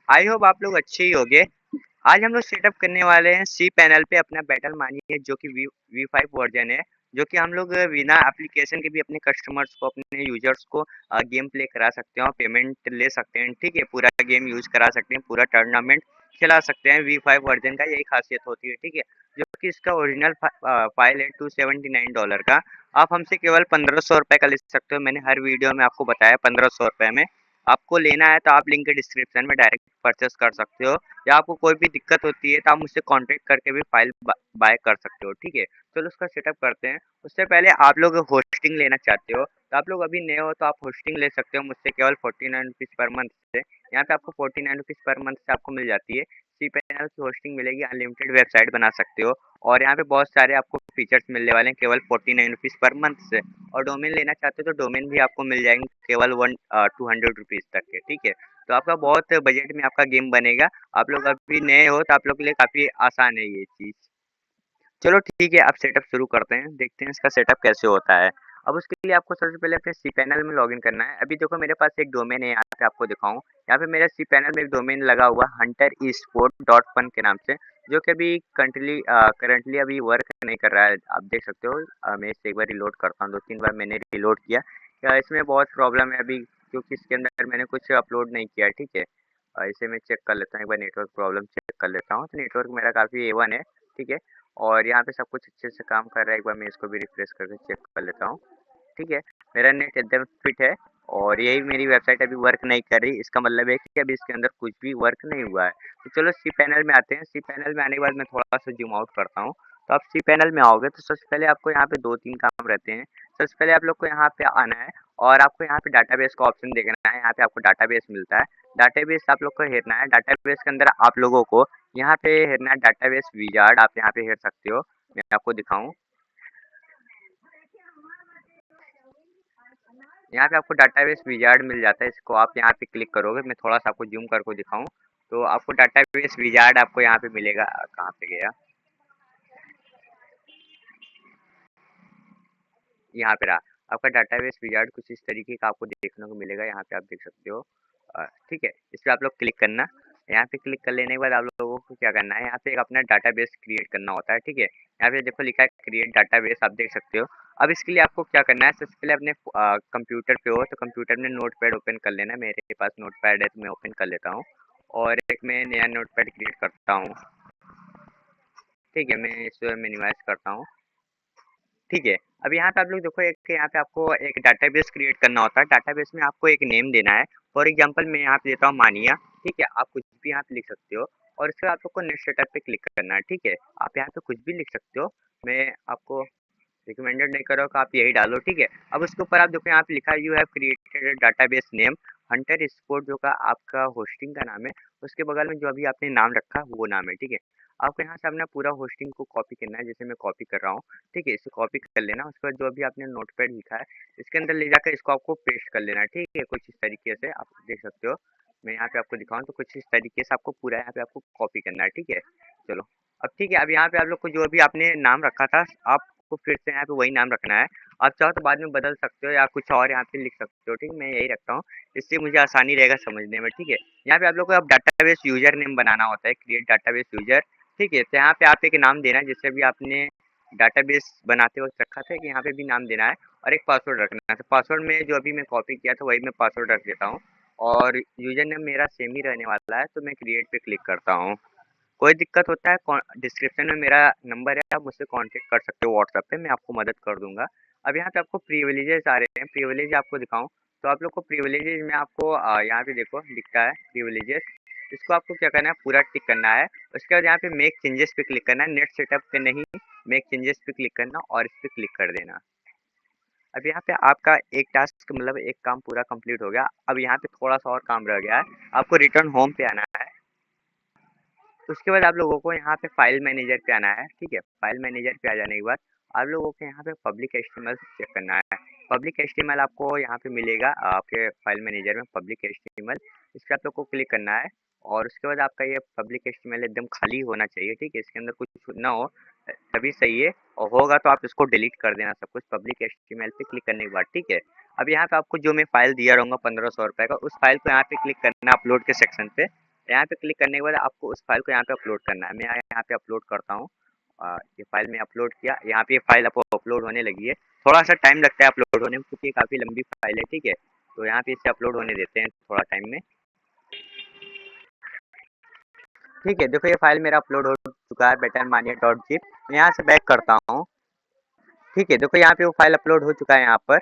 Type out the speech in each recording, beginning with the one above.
I hope आप लोग अच्छे ही होंगे। आज हम लोग सेटअप करने वाले हैं सी पैनल पे अपना बैटल मानिए जो कि वी5 वर्जन है। जो कि हम लोग बिना एप्लीकेशन के भी अपने कस्टमर्स को, अपने यूजर्स को गेम प्ले करा सकते हैं और पेमेंट ले सकते हैं। ठीक है, पूरा गेम यूज करा सकते हैं, पूरा टूर्नामेंट खिला सकते हैं। वी5 वर्जन का यही खासियत होती है। ठीक है, जो कि इसका ओरिजिनल फाइल है $279 का। आप हमसे केवल ₹1500 का ले सकते हो। मैंने हर वीडियो में आपको बताया ₹1500 में। आपको लेना है तो आप लिंक डिस्क्रिप्शन में डायरेक्ट परचेस कर सकते हो, या आपको कोई भी दिक्कत होती है तो आप मुझसे कांटेक्ट करके भी फाइल बाय कर सकते हो। ठीक है, चलो उसका सेटअप करते हैं। उससे पहले आप लोग होस्टिंग लेना चाहते हो तो आप लोग अभी नए हो तो आप होस्टिंग ले सकते हो मुझसे केवल ₹49 पर मंथ से। यहाँ पे आपको ₹49 पर मंथ से आपको मिल जाती है। सी पैनल की होस्टिंग मिलेगी, अनलिमिटेड वेबसाइट बना सकते हो, और यहाँ पे बहुत सारे आपको फीचर्स मिलने वाले हैं केवल ₹49 पर मंथ से। और डोमेन लेना चाहते हो तो डोमेन भी आपको मिल जाएंगे केवल 200 रुपीज़ तक के। ठीक है, तो आपका बहुत बजट में आपका गेम बनेगा। आप लोग अभी नए हो तो आप लोग के लिए काफ़ी आसान है ये चीज़। चलो ठीक है, अब सेटअप शुरू करते हैं, देखते हैं इसका सेटअप कैसे होता है। अब उसके लिए आपको सबसे पहले अपने सी पैनल में लॉगिन करना है। अभी देखो मेरे पास एक डोमेन है, यहाँ पे आपको दिखाऊं। यहाँ पे मेरे सी पैनल में एक डोमेन लगा हुआ हंटर ई स्पोर्ट डॉट फन के नाम से, जो कि अभी करंटली अभी वर्क नहीं कर रहा है। आप देख सकते हो। मैं इसे एक बार रिलोड करता हूँ, 2-3 बार मैंने रिलोड किया। इसमें बहुत प्रॉब्लम है अभी, क्योंकि इसके अंदर मैंने कुछ अपलोड नहीं किया है। ठीक है, इसे मैं चेक कर लेता हूँ, एक बार नेटवर्क प्रॉब्लम चेक कर लेता हूँ। तो नेटवर्क मेरा काफ़ी A1 है। ठीक है, और यहाँ पे सब कुछ अच्छे से काम कर रहा है। एक बार मैं इसको भी रिफ्रेश करके चेक कर लेता हूँ। ठीक है, मेरा नेट एकदम फिट है, और यही मेरी वेबसाइट अभी वर्क नहीं कर रही। इसका मतलब है कि अभी इसके अंदर कुछ भी वर्क नहीं हुआ है। तो चलो सी पैनल में आते हैं। सी पैनल में आने के बाद मैं थोड़ा सा जूम आउट करता हूँ। तो आप सी पैनल में आओगे तो सबसे पहले आपको यहाँ पे 2-3 काम रहते हैं। सबसे पहले आप लोग को यहाँ पे आना है, और आपको यहाँ पे डाटाबेस का ऑप्शन देखना है। यहाँ पे आपको डाटाबेस मिलता है, डाटाबेस आप लोग को हेरना है। डाटाबेस के अंदर आप लोगों को यहाँ पे हेरना है डाटाबेस विजार्ड। आप यहाँ पे हेर सकते हो, मैं आपको दिखाऊं। यहाँ पे आपको डाटाबेस विजार्ड मिल जाता है, इसको आप यहाँ पे क्लिक करोगे। मैं थोड़ा सा आपको जूम करके दिखाऊं तो आपको डाटाबेस विजार्ड आपको यहाँ पे मिलेगा। कहाँ पे गया, यहाँ पे रहा। आपका डाटाबेस विजार्ड कुछ इस तरीके का आपको देखने को मिलेगा। यहाँ पे आप देख सकते हो। ठीक है, इस पर आप लोग क्लिक करना। यहाँ पे क्लिक कर लेने के बाद आप लोगों को क्या करना है, यहाँ पे एक अपना डाटाबेस क्रिएट करना होता है। ठीक है, यहाँ पे देखो लिखा है क्रिएट डाटाबेस, आप देख सकते हो। अब इसके लिए आपको क्या करना है, सबसे पहले अपने कंप्यूटर पे हो तो कंप्यूटर में नोटपैड ओपन कर लेना है। मेरे पास नोटपैड है तो मैं ओपन कर लेता हूँ, और एक मैं नया नोटपैड क्रिएट करता हूँ। ठीक है, मैं इसे मिनिमाइज करता हूँ। ठीक है, अब यहाँ पे आप लोग देखो, एक यहाँ पे आपको एक डाटाबेस क्रिएट करना होता है। डाटाबेस में आपको एक नेम देना है। फॉर एग्जांपल मैं यहाँ पे देता हूँ मानिया। ठीक है, आप कुछ भी यहाँ पे लिख सकते हो, और इसके बाद आप लोग को नेक्स्ट सेटअप पे क्लिक करना है। ठीक है, आप यहाँ पे कुछ भी लिख सकते हो, मैं आपको रिकमेंडेड नहीं करो कि आप यही डालो। ठीक है, अब उसके ऊपर आप देखो यहाँ पे लिखा है you have created database name Hunter sport, जो का आपका होस्टिंग का नाम है। उसके बगल में जो अभी आपने नाम रखा वो नाम है। ठीक है, आपको यहाँ से अपना पूरा होस्टिंग को कॉपी करना है, जैसे मैं कॉपी कर रहा हूँ। ठीक है, इसे कॉपी कर लेना। उसके बाद जो अभी आपने नोटपैड लिखा है इसके अंदर ले जाकर इसको आपको पेस्ट कर लेना है। ठीक है, कुछ इस तरीके से आप देख सकते हो। मैं यहाँ पे आपको दिखाऊँ तो कुछ इस तरीके से आपको पूरा यहाँ पे आपको कॉपी करना है। ठीक है, चलो। अब ठीक है, अब यहाँ पे आप लोग को जो अभी आपने नाम रखा था आपको फिर से यहाँ पे वही नाम रखना है। आप चाहो तो बाद में बदल सकते हो या कुछ और यहाँ पे लिख सकते हो। ठीक है, मैं यही रखता हूँ, इससे मुझे आसानी रहेगा समझने में। ठीक है, यहाँ पे आप लोग को अब डाटाबेस यूजर नेम बनाना होता है, क्रिएट डाटाबेस यूजर। ठीक है, तो यहाँ पे आप एक नाम देना है, जैसे अभी आपने डाटाबेस बनाते वक्त रखा था कि यहाँ पे भी नाम देना है, और एक पासवर्ड रखना है। तो पासवर्ड में जो अभी मैं कॉपी किया था वही मैं पासवर्ड रख देता हूँ, और यूजर नेम मेरा सेम ही रहने वाला है। तो मैं क्रिएट पे क्लिक करता हूँ। कोई दिक्कत होता है डिस्क्रिप्शन में मेरा नंबर है, आप मुझसे कांटेक्ट कर सकते हो व्हाट्सएप पे, मैं आपको मदद कर दूंगा। अब यहाँ पे आपको प्रिविलेजेस आ रहे हैं, प्रिविलेज आपको दिखाऊं तो आप लोग को प्रिविलेजेस में आपको यहाँ पे देखो दिखता है प्रिविलेजेस। इसको आपको क्या करना है, पूरा टिक करना है। उसके बाद यहाँ पे मेक चेंजेस पे क्लिक करना है, नेट सेटअप पे नहीं, मेक चेंजेस पे क्लिक करना और इस पे क्लिक कर देना। अब यहाँ पे आपका एक टास्क मतलब एक काम पूरा कंप्लीट हो गया। अब यहाँ पे थोड़ा सा और काम रह गया है, आपको रिटर्न होम पे आना है। उसके बाद आप लोगों को यहाँ पे फाइल मैनेजर पे आना है। ठीक है, फाइल मैनेजर पे आ जाने के बाद आप लोगों को यहाँ पे पब्लिक एचटीएमएल चेक करना है। पब्लिक एचटीएमएल आपको यहाँ पे मिलेगा आपके फाइल मैनेजर में, पब्लिक एचटीएमएल। इस पर आप लोग को क्लिक करना है, और उसके बाद आपका ये पब्लिक एचटीएमएल एकदम खाली होना चाहिए। ठीक है, इसके अंदर कुछ ना हो तभी सही है, और होगा तो आप इसको डिलीट कर देना सब कुछ पब्लिक एचटीएमएल पे क्लिक करने के बाद। ठीक है, अब यहाँ पे आपको जो मैं फाइल दिया रहूँगा ₹1500 का, उस फाइल को यहाँ पे क्लिक करना है अपलोड के सेक्शन पे। यहाँ पे क्लिक करने के बाद आपको उस फाइल को यहाँ पे अपलोड करना है। मैं यहाँ पे अपलोड करता हूँ। ये फाइल मैं अपलोड किया, यहाँ पे ये फाइल आपको अपलोड होने लगी है। थोड़ा सा टाइम लगता है अपलोड होने में क्योंकि ये काफ़ी लंबी फाइल है, ठीक है। तो यहाँ पे इसे अपलोड होने देते हैं थोड़ा टाइम में। ठीक है, देखो ये फाइल मेरा अपलोड हो चुका है battlemania.zip। मैं यहाँ से बैक करता हूँ। ठीक है, देखो यहाँ पे वो फाइल अपलोड हो चुका है यहाँ पर।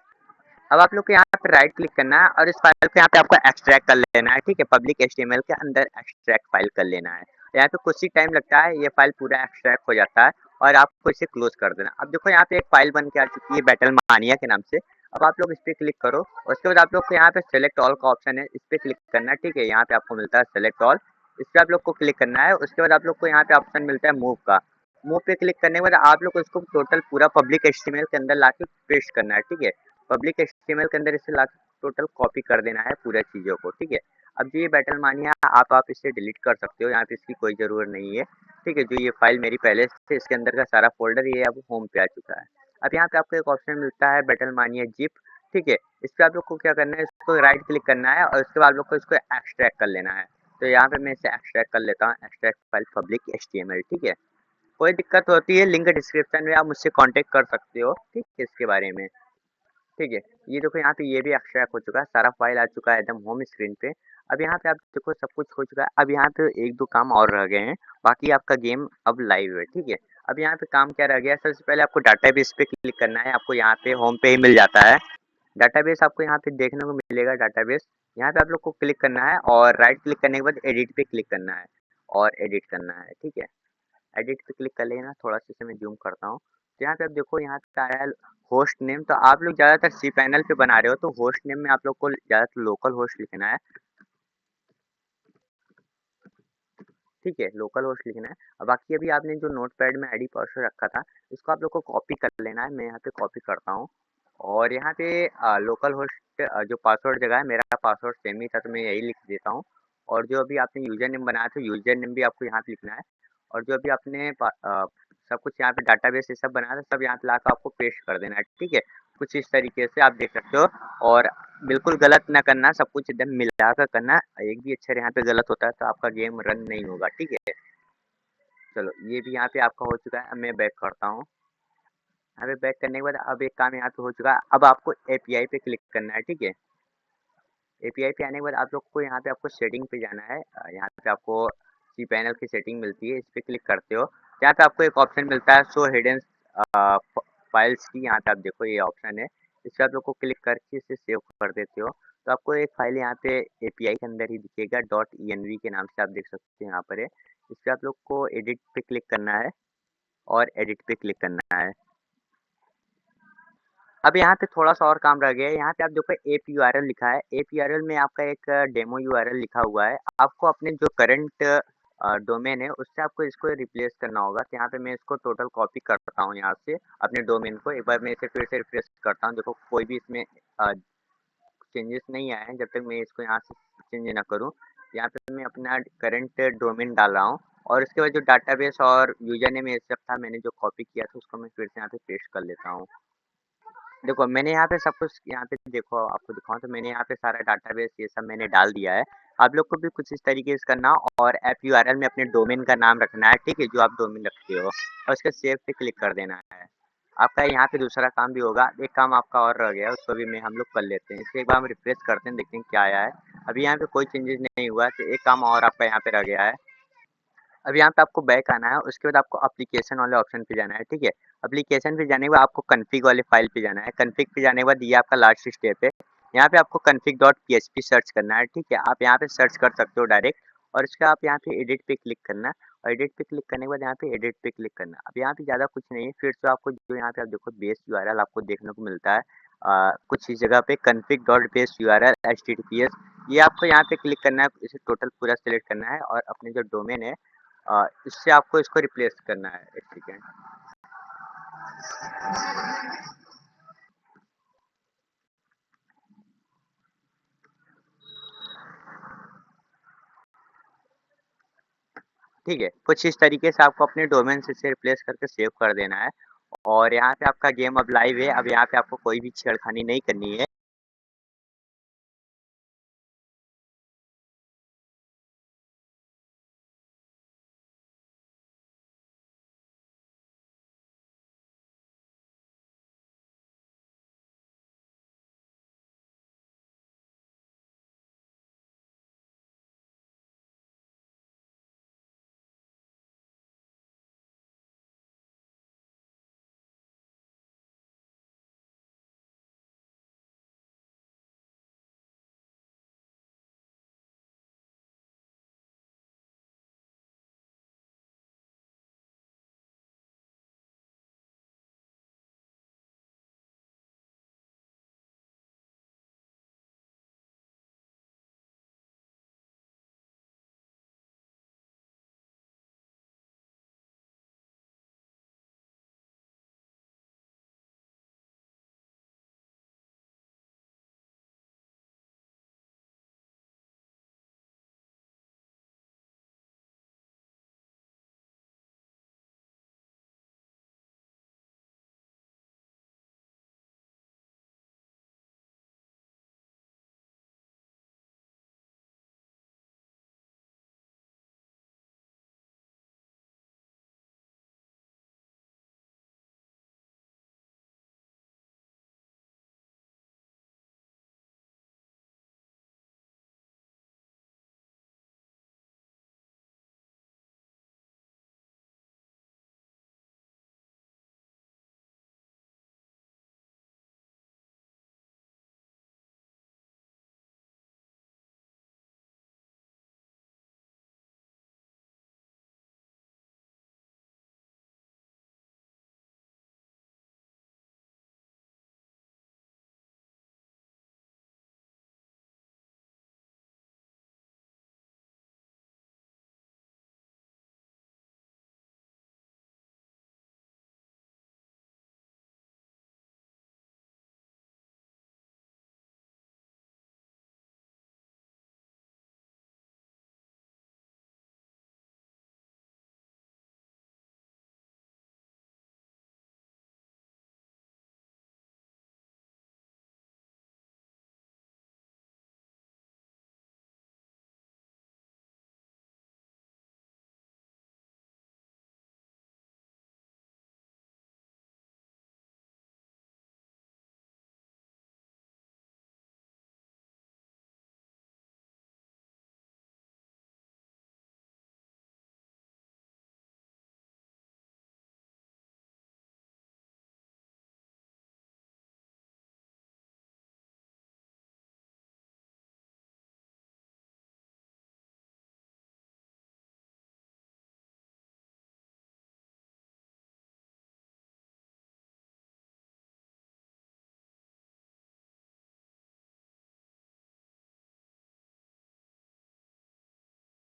अब आप लोग को यहाँ पे राइट क्लिक करना है और इस फाइल को यहाँ पे आपको एक्सट्रैक्ट कर लेना है। ठीक है, पब्लिक एचटीएमएल के अंदर एक्सट्रैक्ट फाइल कर लेना है। यहाँ पे कुछ ही टाइम लगता है, ये फाइल पूरा एक्सट्रैक्ट हो जाता है और आपको इसे क्लोज कर देना। अब देखो यहाँ पे एक फाइल बन के आ चुकी है बैटल मानिया के नाम से। अब आप लोग इस पे क्लिक करो, उसके बाद आप लोग को यहाँ पे सेलेक्ट ऑल का ऑप्शन है, इस पे क्लिक करना है। ठीक है, यहाँ पे आपको मिलता है सेलेक्ट ऑल, इस पे आप लोग को क्लिक करना है। उसके बाद आप लोग को यहाँ पे ऑप्शन मिलता है मूव का। मूव पे क्लिक करने के बाद आप लोग को इसको टोटल पूरा पब्लिक एचटीएमएल के अंदर लाके पेस्ट करना है। ठीक है, पब्लिक एचटीएमएल के अंदर इसे ला टोटल कॉपी कर देना है पूरा चीज़ों को। ठीक है, अब जो ये बैटल मानिया आप इसे डिलीट कर सकते हो, यहाँ पे इसकी कोई ज़रूरत नहीं है। ठीक है, जो ये फाइल मेरी पहले से इसके अंदर का सारा फोल्डर ये अब होम पे आ चुका है। अब यहाँ पे आपको एक ऑप्शन मिलता है बैटल मानिया जिप। ठीक है, इस पे आप लोग को क्या करना है, इसको राइट क्लिक करना है और उसके बाद आप लोग को इसको एक्सट्रैक्ट कर लेना है। तो यहाँ पे मैं इसे एक्सट्रैक्ट कर लेता हूँ, एक्सट्रैक्ट फाइल पब्लिक एचटीएमएल। ठीक है, कोई दिक्कत होती है लिंक डिस्क्रिप्शन में आप मुझसे कांटेक्ट कर सकते हो, ठीक है, इसके बारे में। ठीक है, ये देखो यहाँ पे ये भी एक्सट्रैक्ट हो चुका है, सारा फाइल आ चुका है एकदम होम स्क्रीन पे। अब यहाँ पे आप देखो सब कुछ हो चुका है। अब यहाँ पे एक दो काम और रह गए हैं, बाकी आपका गेम अब लाइव है। ठीक है, अब यहाँ पे काम क्या रह गया है, सबसे पहले आपको डाटाबेस पे क्लिक करना है। आपको यहाँ पे होम पे ही मिल जाता है डाटाबेस, आपको यहाँ पे देखने को मिलेगा डाटाबेस। यहाँ पे आप लोग को क्लिक करना है और राइट क्लिक करने के बाद एडिट पे क्लिक करना है और एडिट करना है। ठीक है, एडिट पे क्लिक कर लेना। थोड़ा सा इसे मैं जूम करता हूँ, तो यहाँ पे आप देखो यहाँ पे आया है होस्ट नेम। तो आप लोग ज़्यादातर सी पैनल पे बना रहे हो, तो होस्ट नेम में आप लोग को ज़्यादातर लोकल होस्ट लिखना है। ठीक है, लोकल होस्ट लिखना है। अब बाकी अभी आपने जो नोट पैड में आईडी पासवर्ड रखा था, इसको आप लोग को कॉपी कर लेना है। मैं यहाँ पे कॉपी करता हूँ और यहाँ पे लोकल होस्ट जो पासवर्ड जगह है, मेरा पासवर्ड सेम ही था तो मैं यही लिख देता हूँ। और जो अभी आपने यूजर नेम बनाया था, यूजर नेम भी आपको यहाँ पे लिखना है। और जो अभी आपने सब कुछ यहाँ पे डाटाबेस ये सब बनाया था, सब यहाँ पे लाकर आपको पेस्ट कर देना है। ठीक है, कुछ इस तरीके से आप देख सकते हो। और बिल्कुल गलत ना करना, सब कुछ एकदम मिला कर करना। एक भी अक्षर यहाँ पे गलत होता है तो आपका गेम रन नहीं होगा। ठीक है, चलो ये भी यहाँ पे आपका हो चुका है। अब मैं बैक करता हूँ। यहाँ पे बैक करने के बाद अब एक काम यहाँ पे हो चुका है। अब आपको एपीआई पे क्लिक करना है। ठीक है, एपीआई पे आने के बाद आप लोग को यहाँ पे आपको सेटिंग पे जाना है। यहाँ पे आपको सी पैनल की सेटिंग मिलती है, इस पे क्लिक करते हो। यहाँ पे आपको एक ऑप्शन मिलता है शो हिडन फाइल्स की। यहाँ पे आप देखो ये ऑप्शन है, इस पे आप लोग को क्लिक करके इसे सेव कर देते हो। तो आपको एक फाइल यहाँ पे एपीआई के अंदर ही दिखेगा, .env के नाम से आप देख सकते हैं यहाँ पर है। इस पे आप लोग को एडिट पे क्लिक करना है और एडिट पे क्लिक करना है। अब यहाँ पे थोड़ा-सा और काम रह गया है। यहाँ पे आप देखो ऐप यूआरएल लिखा है। ऐप यूआरएल में आपका एक डेमो यूआरएल लिखा हुआ है। आपको अपने जो करंट डोमेन है उससे आपको इसको रिप्लेस करना होगा। तो यहाँ पे मैं इसको टोटल कॉपी करता हूँ यहाँ से अपने डोमेन को। एक बार मैं इसे फिर से रिफ्रेश करता हूँ। देखो कोई भी इसमें चेंजेस नहीं आए हैं जब तक मैं इसको यहाँ से चेंज ना करूँ। यहाँ पे मैं अपना करंट डोमेन डाल रहा हूँ और उसके बाद जो डाटाबेस और यूज़र नेम ये सब था, मैंने जो कॉपी किया था उसको मैं फिर से यहाँ पे पेस्ट कर लेता हूँ। देखो मैंने यहाँ पे सब कुछ यहाँ पे देखो आपको दिखाऊँ तो मैंने यहाँ पे सारा डाटाबेस ये सब मैंने डाल दिया है। आप लोग को भी कुछ इस तरीके से करना और ऐप यूआरएल में अपने डोमेन का नाम रखना है। ठीक है, जो आप डोमेन रखते हो और उसके सेव पे क्लिक कर देना है। आपका यहाँ पे दूसरा काम भी होगा। एक काम आपका और रह गया है, उसको भी मैं हम लोग कर लेते हैं। इसे एक बार हम रिफ्रेश करते हैं, देखते हैं क्या आया है। अभी यहाँ पे कोई चेंजेस नहीं हुआ है, तो एक काम और आपका यहाँ पे रह गया है। अब यहाँ पे आपको बैक आना है, उसके बाद आपको एप्लीकेशन वाले ऑप्शन पे जाना है। ठीक है, एप्लीकेशन पे जाने के बाद आपको कॉन्फ़िग वाले फाइल पे जाना है। कॉन्फ़िग पे जाने के बाद ये आपका लास्ट स्टेप है। यहाँ पे आपको config.php सर्च करना है। ठीक है, आप यहाँ पे सर्च कर सकते हो डायरेक्ट। और इसका आप यहाँ पे एडिट पे क्लिक करना है और एडिट पे क्लिक करने के बाद यहाँ पे एडिट पे क्लिक करना है। अब यहाँ पे ज़्यादा कुछ नहीं है, फिर से आपको जो यहाँ पे आप देखो बेस यूआरएल आपको देखने को मिलता है। कुछ इस जगह पे config.base url https, ये आपको यहाँ पे क्लिक करना है। इसे टोटल पूरा सेलेक्ट करना है और अपने जो डोमेन है इससे आपको इसको रिप्लेस करना है। एक सेकेंड। ठीक है, कुछ इस तरीके से आपको अपने डोमेन से इसे रिप्लेस करके सेव कर देना है। और यहाँ पे आपका गेम अब लाइव है। अब यहाँ पे आपको कोई भी छेड़खानी नहीं करनी है।